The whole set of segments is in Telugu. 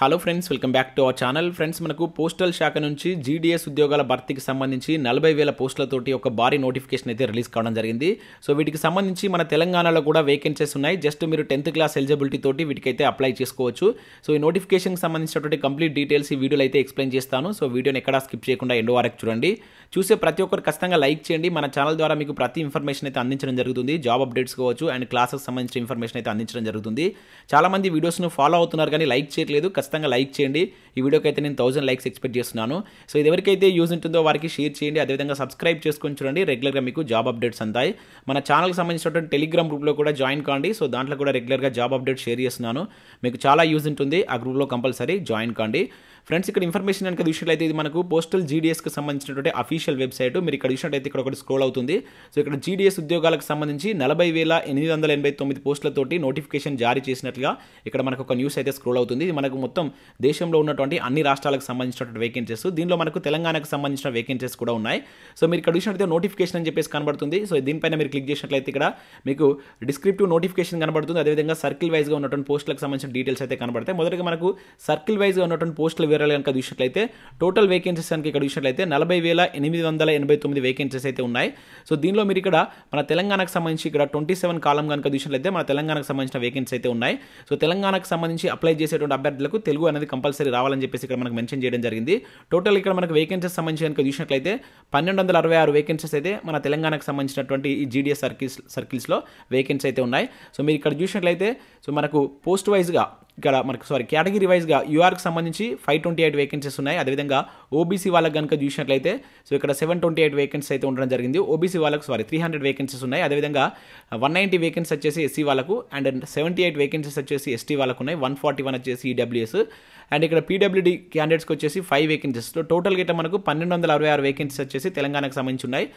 Hello friends, welcome back to our channel. Friends, మనకు పోస్టల్ శాఖ నుంచి జీడీఎస్ ఉద్యోగాల భర్తీకి సంబంధించి 40,000 పోస్టులతోటి ఒక భారీ నోటిఫికేషన్ అయితే రిలీజ్ కావడం జరిగింది. సో వీటికి సంబంధించి మన తెలంగాణలో కూడా వేకెన్సీస్ ఉన్నాయి. జస్ట్ మీరు 10th క్లాస్ ఎలిజిబిలిటీ తోటి వీటికైతే అప్లై చేసుకోవచ్చు. సో ఈ నోటిఫికేషన్కి సంబంధించినటువంటి కంప్లీట్ డీటెయిల్స్ ఈ వీడియోలో అయితే ఎక్స్ప్లెయిన్ చేస్తాను. సో వీడియోని ఎక్కడా స్కిప్ చేయకుండా ఎండ్ వరకు చూడండి. చూసే ప్రతి ఒక్కరు ఖచ్చితంగా లైక్ చేయండి. మన ఛానల్ ద్వారా మీకు ప్రతి ఇన్ఫర్మేషన్ అయితే అందించడం జరుగుతుంది. జాబ్ అప్డేట్స్ కావచ్చు అండ్ క్లాసెస్ సంబంధించిన ఇన్ఫర్మేషన్ అయితే అందించడం జరుగుతుంది. చాలామంది వీడియోస్ను ఫాలో అవుతున్నారు కానీ లైక్ చేయట్లేదు. ఖచ్చితంగా లైక్ చేయండి. ఈ వీడియోకి అయితే నేను 1000 లైక్స్ ఎక్స్పెక్ట్ చేస్తున్నాను. సో ఇది ఎవరికైతే యూజ్ ఉంటుందో వారికి షేర్ చేయండి. అదేవిధంగా సబ్స్క్రైబ్ చేసుకొని చూడండి. రెగ్యులర్గా మీకు జాబ్ అప్డేట్స్ అంతాయి. మన ఛానల్కి సంబంధించినటువంటి టెలిగ్రామ్ గ్రూప్లో కూడా జాయిన్ కాండి. సో దాంట్లో కూడా రెగ్యులర్గా జాబ్ అప్డేట్స్ షేర్ చేస్తున్నాను. మీకు చాలా యూజ్ ఉంటుంది. ఆ గ్రూప్లో కంపల్సరీ జాయిన్ కాండి. ఫ్రెండ్స్, ఇక్కడ ఇన్ఫర్మేషన్ కనుక చూసినట్లయితే ఇది మనకు పోస్టల్ జీడీఎస్కి సంబంధించినటువంటి అఫీషియల్ వెబ్సైట్. మీరు ఇక్కడ చూసినట్లయితే ఇక్కడ ఒకటి స్క్రోల్ అవుతుంది. సో ఇక్కడ జీడీఎస్ ఉద్యోగాలకు సంబంధించి 40,889 పోస్టులతోటి నోటిఫికేషన్ జారీ చేసినట్లుగా ఇక్కడ మనకు ఒక న్యూస్ అయితే స్క్రోల్ అవుతుంది. ఇది మనకు మొత్తం దేశంలో ఉన్నటువంటి అన్ని రాష్ట్రాలకు సంబంధించినటువంటి వేకెన్సీస్. దీనిలో మనకు తెలంగాణకు సంబంధించిన వేకెన్సీస్ కూడా ఉన్నాయి. సో మీరు ఇక్కడ చూసినట్లయితే నోటిఫికేషన్ అని చెప్పేసి కనబడుతుంది. సో దీనిపైన మీరు క్లిక్ చేసినట్లయితే ఇక్కడ మీకు డిస్క్రిప్టివ్ నోటిఫికేషన్ కనబడుతుంది. అదేవిధంగా సర్కిల్ వైజ్గా ఉన్నటువంటి పోస్టులకు సంబంధించిన డీటెయిల్స్ అయితే కనబడతాయి. మొదటిగా మనకు సర్కిల్ వైజ్గా ఉన్నటువంటి పోస్టుల వివరాలు కనుక చూసినట్లయితే టోటల్ వేకెన్సీస్ కనుక ఇక్కడ చూసినట్లయితే 40,889 వేకెన్సీస్ అయితే ఉన్నాయి. సో దీనిలో మీరు ఇక్కడ మన తెలంగాణకు సంబంధించి ఇక్కడ 27 కాలం కనుక చూసినట్లయితే మన తెలంగాణకు సంబంధించిన వేకెన్సీ అయితే ఉన్నాయి. సో తెలంగాణకు సంబంధించి అప్లై చేసేటువంటి అభ్యర్థులకు తెలుగు అనేది కంపల్సరీ రావాలని చెప్పేసి ఇక్కడ మనకు మెన్షన్ చేయడం జరిగింది. టోటల్ ఇక్కడ మనకు వేకెన్సీస్ సంబంధించి కనుక చూసినట్లయితే 1266 వేకెన్సీస్ అయితే మన తెలంగాణకు సంబంధించినటువంటి ఈ జీడీఎస్ సర్కిల్స్లో వేకెన్సీ అయితే ఉన్నాయి. సో మీరు ఇక్కడ చూసినట్లయితే సో మనకు పోస్ట్ వైజ్గా ఇక్కడ మనకు కేటగిరీ వైజ్గా యూఆర్కి సంబంధించి 528 వేకెన్సీస్ ఉన్నాయి. అదేవిధంగా ఓబీసీ వాళ్ళకి కనుక చూసినట్లయితే సో ఇక్కడ 728 వేకెన్సీస్ అయితే ఉండడం జరిగింది. ఓబీసీ వాళ్ళకు 300 వేకెన్సీస్ ఉన్నాయి. అదేవిధంగా 190 వేకెన్సీస్ వచ్చేసి ఎస్సీ వాళ్ళకు అండ్ 78 వేకెన్సీస్ వచ్చేసి ఎస్టీ వాళ్ళకు ఉన్నాయి. 141 వచ్చేసి ఈడబ్ల్యూఎస్ అండ్ ఇక్కడ పీడబ్ల్యూడీ క్యాండిడేట్స్కి వచ్చేసి 5 వేకెన్సీస్. టోటల్గా అయితే మనకు 1266 వేకెన్సీస్ వచ్చేసి తెలంగాణకు సంబంధించి ఉన్నాయి.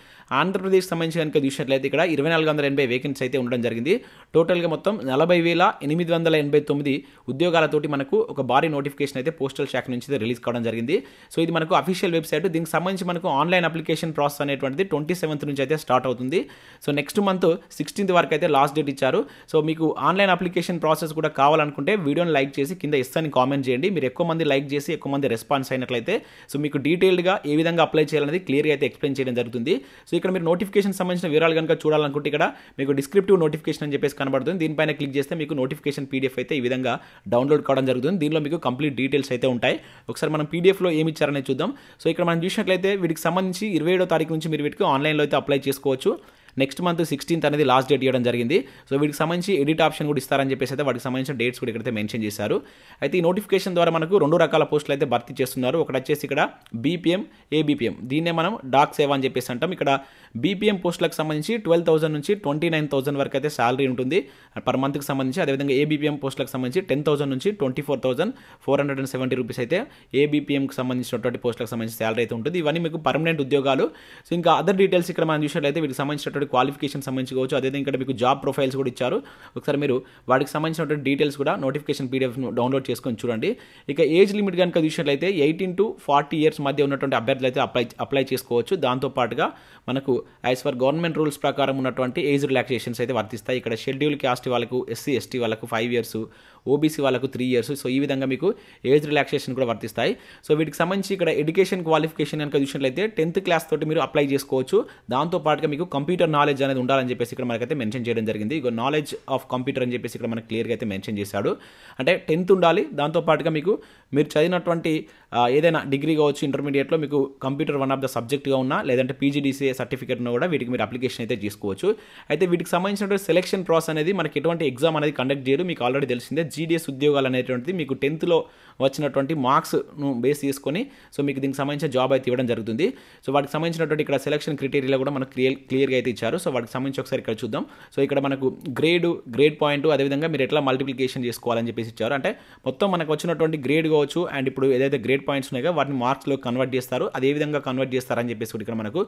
ఆంధ్రప్రదేశ్కి సంబంధించి కనుక చూసినట్లయితే ఇక్కడ 2480 వేకెన్సీ అయితే ఉండడం జరిగింది. టోటల్గా మొత్తం 40,889 ఉద్యోగాలతోటి మనకు ఒక భారీ నోటిఫికేషన్ అయితే పోస్టల్ శాఖ నుంచి రిలీజ్ కావడం జరిగింది. సో ఇది మనకు అఫీషియల్ వెబ్సైట్. దీనికి సంబంధించి మనకు ఆన్లైన్ అప్లికేషన్ ప్రాసెస్ అనేటువంటిది 27th నుంచి అయితే స్టార్ట్ అవుతుంది. సో నెక్స్ట్ మంత్ 16th వరకు అయితే లాస్ట్ డేట్ ఇచ్చారు. సో మీకు ఆన్లైన్ అప్లికేషన్ ప్రాసెస్ కూడా కావాలనుకుంటే వీడియోని లైక్ చేసి కింద ఇస్తాను కామెంట్ చేయండి. మీరు ఎక్కువ మంది లైక్ చేసి ఎక్కువ మంది రెస్పాన్స్ అయినట్లయితే సో మీకు డీటెయిల్డ్గా ఏ విధంగా అప్లై చేయాలనేది క్లియర్గా అయితే ఎక్స్ప్లెయిన్ చేయడం జరుగుతుంది. సో ఇక్కడ మీరు నోటిఫికేషన్ సంబంధించిన వివరాలు కనుక చూడాలనుకుంటే ఇక్కడ మీకు డిస్క్రిప్టివ్ నోటిఫికేషన్ అని చెప్పేసి కనబడుతుంది. దీనిపైన క్లిక్ చేస్తే మీకు నోటిఫికేషన్ పీడిఎఫ్ అయితే ఈ విధంగా డౌన్లోడ్ కావడం జరుగుతుంది. దీనిలో మీకు కంప్లీట్ డీటెయిల్స్ అయితే ఉంటాయి. ఒకసారి మనం పీడిఎఫ్లో ఏమి ఇచ్చారనేది చూద్దాం. సో ఇక్కడ మనం చూసినట్లయితే వీటికి సంబంధించి 27వ తారీఖు నుంచి మీరు వీటికి ఆన్లైన్లో అయితే అప్లై చేసుకోవచ్చు. నెక్స్ట్ మంత్ 16th అనేది లాస్ట్ డేట్ ఇవ్వడం జరిగింది. సో వీటికి సంబంధించి ఎడిట్ ఆప్షన్ కూడా ఇస్తారని చెప్పేసి అయితే వాటికి సంబంధించిన డేట్స్ కూడా ఇక్కడైతే మెన్షన్ చేశారు. అయితే ఈ నోటిఫికేషన్ ద్వారా మనకు 2 రకాల పోస్టులు అయితే భర్తీ చేస్తున్నారు. ఒకటి వచ్చేసి ఇక్కడ బీపీఎం, ఏబీపీఎం. దీన్నే మనం డాక్ సేవ అని చెప్పేసి అంటాం. ఇక్కడ బీపీఎం పోస్టులకు సంబంధించి 12,000 నుంచి 29,000 వరకు అయితే శాలరీ ఉంటుంది పర్ మంత్కి సంబంధించి. అదేవిధంగా ఏబీపీఎం పోస్టులకు సంబంధించి 10,000 నుంచి 24,470 రూపీస్ అయితే ఏబీపీఎంకి సంబంధించినటువంటి పోస్టులకు సంబంధించి శాలరీ అయితే ఉంటుంది. ఇవన్నీ మీకు పర్మనెంట్ ఉద్యోగాలు. సో ఇంకా అదర్ డీటెయిల్స్ ఇక్కడ మనం చూసినట్లయితే వీటికి సంబంధించినటువంటి క్వాలిఫికేషన్ సంబంధించుకోవచ్చు. అదేవిధంగా ఇక్కడ మీకు జాబ్ ప్రొఫైల్స్ కూడా ఇచ్చారు. ఒకసారి మీరు వాటికి సంబంధించినటువంటి డీటెయిల్స్ కూడా నోటిఫికేషన్ పీడిఎఫ్ను డౌన్లోడ్ చేసుకొని చూడండి. ఇక ఏజ్ లిమిట్ కనుక చూసినట్లయితే 18 to 40 years మధ్య ఉన్నటువంటి అభ్యర్థులు అయితే అప్లై చేసుకోవచ్చు. దాంతోపాటుగా మనకు యాజ్ పర్ గవర్నమెంట్ రూల్స్ ప్రకారం ఉన్నటువంటి ఏజ్ రిలాక్సేషన్స్ అయితే వర్తిస్తాయి. ఇక్కడ షెడ్యూల్ క్యాస్ట్ వాళ్ళకు, ఎస్సీ ఎస్టీ వాళ్ళకు 5 years, ఓబీసీ వాళ్ళకు 3 years. సో ఈ విధంగా మీకు ఏజ్ రిలాక్సేషన్ కూడా వర్తిస్తాయి. సో వీటికి సంబంధించి ఇక్కడ ఎడ్యుకేషన్ క్వాలిఫికేషన్ కనుక చూసినట్లయితే 10th క్లాస్ తోటి మీరు అప్లై చేసుకోవచ్చు. దాంతోపాటుగా మీకు కంప్యూటర్ నాలెడ్జ్ అనేది ఉండాలని చెప్పేసి ఇక్కడ మనకైతే మెన్షన్ చేయడం జరిగింది. ఇక నాలెడ్జ్ ఆఫ్ కంప్యూటర్ అని చెప్పేసి ఇక్కడ మనకు క్లియర్గా అయితే మెన్షన్ చేశాడు. అంటే 10th ఉండాలి. దాంతోపాటుగా మీరు చదివినటువంటి ఏదైనా డిగ్రీ కావచ్చు, ఇంటర్మీడియట్లో మీకు కంప్యూటర్ వన్ ఆఫ్ ద సబ్జెక్ట్గా ఉన్నా లేదంటే పీజీడీసీఏ సర్టిఫికేట్ ఉన్నా కూడా వీటికి మీరు అప్లికేషన్ అయితే చేసుకోవచ్చు. అయితే వీటికి సంబంధించినటువంటి సెలక్షన్ ప్రాసెస్ అనేది మనకి ఎటువంటి ఎగ్జామ్ అనేది కండక్ట్ చేయరు. మీకు ఆల్రెడీ తెలిసిందే. జీడీఎస్ ఉద్యోగాలు అనేటువంటిది మీకు 10thలో వచ్చినటువంటి మార్క్స్ను బేస్ చేసుకొని సో మీకు దీనికి సంబంధించిన జాబ్ అయితే ఇవ్వడం జరుగుతుంది. సో వాటికి సంబంధించినటువంటి ఇక్కడ సెలక్షన్ క్రైటీరియా కూడా మనకు క్లియర్గా అయితే ఇచ్చారు. సో వాటికి సంబంధించి ఒకసారి ఇక్కడ చూద్దాం. సో ఇక్కడ మనకు గ్రేడ్ పాయింట్, అదేవిధంగా మీరు ఎట్లా మల్టిప్లికేషన్ చేసుకోవాలని చెప్పేసి ఇచ్చారు. అంటే మొత్తం మనకు వచ్చినటువంటి గ్రేడ్ కావచ్చు అండ్ ఇప్పుడు ఏదైతే గ్రేడ్ పాయింట్స్ ఉన్నాయో వాటిని మార్క్స్లో కన్వర్ట్ చేస్తారు. అదే విధంగా కన్వర్ట్ చేస్తారని చెప్పేసి కూడా ఇక్కడ మనకు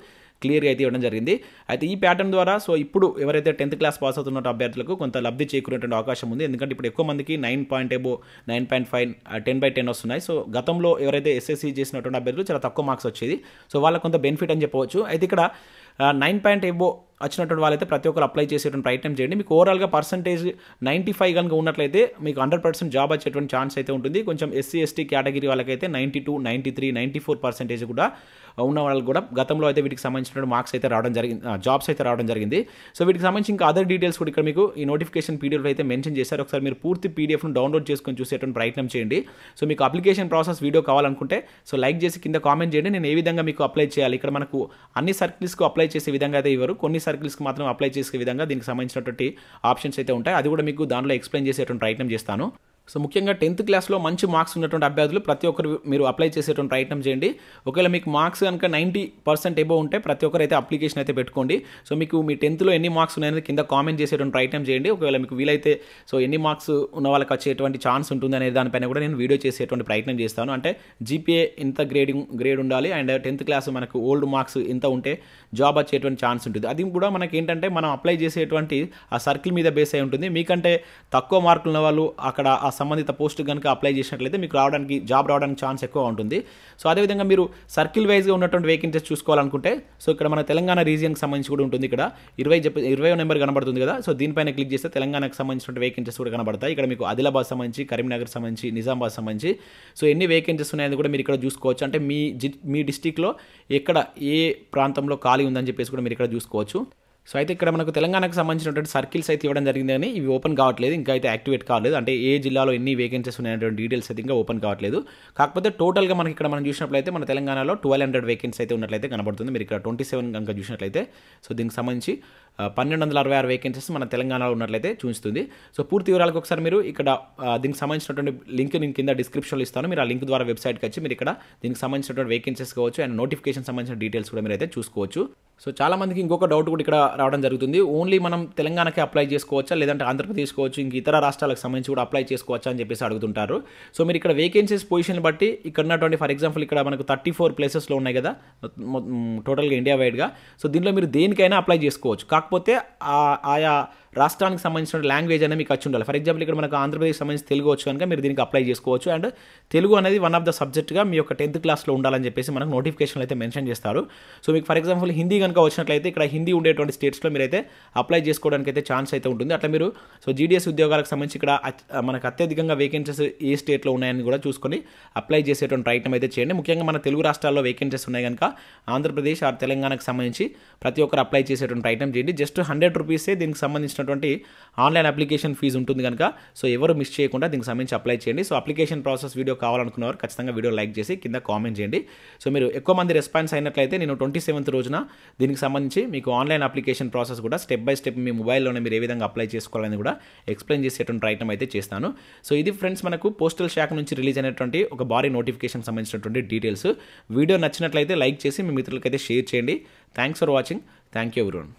క్లియర్గా అయితే ఇవ్వడం జరిగింది. అయితే ఈ ప్యాటర్న్ ద్వారా సో ఇప్పుడు ఎవరైతే 10th క్లాస్ పాస్ అవుతున్న అభ్యర్థులకు కొంత లబ్ధి చేకూరేటువంటి అవకాశం ఉంది. ఎందుకంటే ఇప్పుడు ఎక్కువ మందికి 9.5 10/10 వస్తున్నాయి. సో గతంలో ఎవరైతే ఎస్ఎస్సీ చేసినటువంటి అభ్యర్థులు చాలా తక్కువ మార్క్స్ వచ్చేది. సో వాళ్ళకి కొంత బెనిఫిట్ అని చెప్పవచ్చు. అయితే ఇక్కడ 9.5 వచ్చినటువంటి వాళ్ళైతే ప్రతి ఒక్కరు అప్లై చేసేటువంటి ప్రయత్నం చేయండి. మీకు ఓవరాల్గా పర్సంటేజ్ 95 కనుక ఉన్నట్లయితే మీకు 100% జాబ్ వచ్చేటువంటి ఛాన్స్ అయితే ఉంటుంది. కొంచెం ఎస్సీ ఎస్టీ కేటగిరీ వాళ్ళకైతే 92, 93, 94% కూడా ఉన్న వాళ్ళకి కూడా గతంలో అయితే వీటికి సంబంధించిన మార్క్స్ అయితే రావడం జరిగింది, జాబ్స్ అయితే రావడం జరిగింది. సో వీటికి సంబంధించి ఇంకా అదర్ డీటెయిల్స్ కూడా ఇక్కడ మీకు ఈ నోటిఫికేషన్ పీడిఎఫ్ అయితే మెన్షన్ చేశారు. ఒకసారి మీరు పూర్తి పీడిఎఫ్ను డౌన్లోడ్ చేసుకొని చూసేటువంటి ప్రయత్నం చేయండి. సో మీకు అప్లికేషన్ ప్రాసెస్ వీడియో కావాలనుకుంటే సో లైక్ చేసి కింద కామెంట్ చేయండి. నేను ఏ విధంగా మీకు అప్లై చేయాలి, ఇక్కడ మనకు అన్ని సర్కిల్స్కు అప్లై చేసే విధంగా అయితే ఇవ్వరు, కొన్ని సర్కిల్స్కి మాత్రం అప్లై చేసే విధంగా దీనికి సంబంధించినటువంటి ఆప్షన్స్ అయితే ఉంటాయి. అది కూడా మీకు దానిలో ఎక్స్ప్లెయిన్ చేసేటువంటి ప్రయత్నం చేస్తాను. సో ముఖ్యంగా 10th క్లాస్లో మంచి మార్క్స్ ఉన్నటువంటి అభ్యర్థులు ప్రతి ఒక్కరు మీరు అప్లై చేసేటువంటి ప్రయత్నం చేయండి. ఒకవేళ మీకు మార్క్స్ కనుక 90% ఎబో ఉంటే ప్రతి ఒక్కరు అయితే అప్లికేషన్ అయితే పెట్టుకోండి. సో మీకు మీ 10thలో ఎన్ని మార్క్స్ ఉన్నాయని కింద కామెంట్ చేసేటువంటి ప్రయత్నం చేయండి. ఒకవేళ మీకు వీలైతే సో ఎన్ని మార్క్స్ ఉన్న వాళ్ళకి వచ్చేటువంటి ఛాన్స్ ఉంటుంది అనే దానిపైన కూడా నేను వీడియో చేసేటువంటి ప్రయత్నం చేస్తాను. అంటే జీపీఏ ఇంత గ్రేడ్ ఉండాలి అండ్ 10th క్లాస్ మనకు ఓల్డ్ మార్క్స్ ఇంత ఉంటే జాబ్ వచ్చేటువంటి ఛాన్స్ ఉంటుంది. అది కూడా మనకి ఏంటంటే మనం అప్లై చేసేటువంటి ఆ సర్కిల్ మీద బేస్ అయి ఉంటుంది. మీకంటే తక్కువ మార్కులు ఉన్న వాళ్ళు అక్కడ సంబంధిత పోస్ట్ కనుక అప్లై చేసినట్లయితే మీకు జాబ్ రావడానికి ఛాన్స్ ఎక్కువ ఉంటుంది. సో అదేవిధంగా మీరు సర్కిల్ వైజ్గా ఉన్నటువంటి వేకెన్సీస్ చూసుకోవాలనుకుంటే సో ఇక్కడ మన తెలంగాణ రీజియన్కి సంబంధించి కూడా ఉంటుంది. ఇక్కడ 20 నెంబర్ కనబడుతుంది కదా, సో దీనిపైన క్లిక్ చేస్తే తెలంగాణకు సంబంధించిన వేకెన్సీస్ కూడా కనబడతాయి. ఇక్కడ మీకు ఆదిలాబాద్ సంబంధించి, కరీంనగర్ సంబంధించి, నిజామాబాద్ సంబంధించి సో ఎన్ని వేకెన్సీస్ ఉన్నాయని కూడా మీరు ఇక్కడ చూసుకోవచ్చు. అంటే మీ డిస్టిక్లో ఎక్కడ ఏ ప్రాంతంలో ఖాళీ ఉందని చెప్పేసి కూడా మీరు ఇక్కడ చూసుకోవచ్చు. సో అయితే ఇక్కడ మనకు తెలంగాణకు సంబంధించినటువంటి సర్కిల్స్ అయితే ఇవ్వడం జరిగింది, కానీ ఇవి ఓపెన్ కావట్లేదు, ఇంకా అయితే యాక్టివేట్ కావట్లేదు. అంటే ఏ జిల్లాలో ఎన్ని వేకెన్సీస్ ఉన్నాయనేటువంటి డీటెయిల్స్ అయితే ఇంకా ఓపెన్ కావట్లేదు. కాకపోతే టోటల్గా మనకి ఇక్కడ మనం చూసినట్లయితే మన తెలంగాణలో 1200 వేకెన్సీ అయితే ఉన్నట్లయితే కనబడుతుంది. మీరు ఇక్కడ 27 కనుక చూసినట్లయితే సో దీనికి సంబంధించి 1266 వేకెన్సీస్ మన తెలంగాణలో ఉన్నట్లయితే చూస్తుంది. సో పూర్తి వివరాలకు ఒకసారి మీరు ఇక్కడ దీనికి సంబంధించినటువంటి లింక్ నేను కింద డిస్క్రిప్షన్లో ఇస్తాను. మీరు ఆ లింక్ ద్వారా వెబ్సైట్కి వచ్చి మీరు ఇక్కడ దీనికి సంబంధించినటువంటి వేకెన్సీస్ కావచ్చు అండ్ నోటిఫికేషన్ సంబంధించిన డీటెయిల్స్ కూడా మీరు అయితే చూసుకోవచ్చు. సో చాలా మందికి ఇంకొక డౌట్ కూడా ఇక్కడ రావడం జరుగుతుంది, ఓన్లీ మనం తెలంగాణకే అప్లై చేసుకోవచ్చా లేదంటే ఆంధ్రప్రదేశ్ కావచ్చు ఇంక ఇతర రాష్ట్రాలకు సంబంధించి కూడా అప్లై చేసుకోవచ్చా అని చెప్పేసి అడుగుతుంటారు. సో మీరు ఇక్కడ వేకెన్సీస్ పొజిషన్ బట్టి ఇక్కడ ఉన్నటువంటి ఫర్ ఎగ్జాంపుల్ ఇక్కడ మనకు 34 ప్లేసెస్లో ఉన్నాయి కదా టోటల్గా ఇండియా వైడ్గా. సో దీనిలో మీరు దేనికైనా అప్లై చేసుకోవచ్చు. కాకపోతే ఆయా రాష్ట్రానికి సంబంధించిన లాంగ్వేజ్ అనేది మీకు వచ్చి ఉండాలి. ఫర్ ఎగ్జాంపుల్ ఇక్కడ మనకు ఆంధ్రప్రదేశ్ సంబంధించి తెలుగు వచ్చు కనుక మీరు దీనికి అప్లై చేసుకోవచ్చు. అండ్ తెలుగు అనేది వన్ ఆఫ్ ద సబ్జెక్ట్గా మీ యొక్క 10th క్లాస్లో ఉండాలని చెప్పేసి మనకు నోటిఫికేషన్లు అయితే మెన్షన్ చేస్తారు. సో మీకు ఫర్ ఎగ్జాంపుల్ హిందీ కనుక వచ్చినట్లయితే ఇక్కడ హిందీ ఉండేటువంటి స్టేట్స్లో మీరైతే అప్లై చేసుకోవడానికి అయితే ఛాన్స్ అయితే ఉంటుంది. అట్లా మీరు సో జీడీఎస్ ఉద్యోగాలకు సంబంధించి ఇక్కడ మనకు అత్యధికంగా వేకెన్సీస్ ఏ స్టేట్లో ఉన్నాయని కూడా చూసుకొని అప్లై చేసేటువంటి ప్రయత్నం అయితే చేయండి. ముఖ్యంగా మన తెలుగు రాష్ట్రాల్లో వేకెన్సీస్ ఉన్నాయి కనుక ఆంధ్రప్రదేశ్ ఆర్ తెలంగాణకు సంబంధించి ప్రతి ఒక్కరు అప్లై చేసేటువంటి ప్రయత్నం చేయండి. జస్ట్ 100 రూపీసే దీనికి సంబంధించినటువంటి ఆన్లైన్ అప్లికేషన్ ఫీజు ఉంటుంది కనుక సో ఎవరు మిస్ చేయకుండా దీనికి సంబంధించి అప్లై చేయండి. సో అప్లికేషన్ ప్రాసెస్ వీడియో కావాలనుకున్నవారు ఖచ్చితంగా వీడియో లైక్ చేసి కింద కామెంట్ చేయండి. సో మీరు ఎక్కువ మంది రెస్పాన్స్ అయినట్లయితే నేను 27th రోజున దీనికి సంబంధించి మీకు ఆన్లైన్ అప్లికేషన్ ప్రాసెస్ కూడా స్టెప్ బై స్టెప్ మీ మొబైల్లోనే మీరు ఏ విధంగా అప్లై చేసుకోవాలని కూడా ఎక్స్ప్లెయిన్ చేసేటువంటి ప్రయత్నం అయితే చేస్తాను. సో ఇది ఫ్రెండ్స్ మనకు పోస్టల్ శాఖ నుంచి రిలీజ్ అయినటువంటి ఒక భారీ నోటిఫికేషన్ సంబంధించినటువంటి డీటెయిల్స్. వీడియో నచ్చినట్లయితే లైక్ చేసి మీ మిత్రులకైతే షేర్ చేయండి. Thanks for watching. Thank you everyone.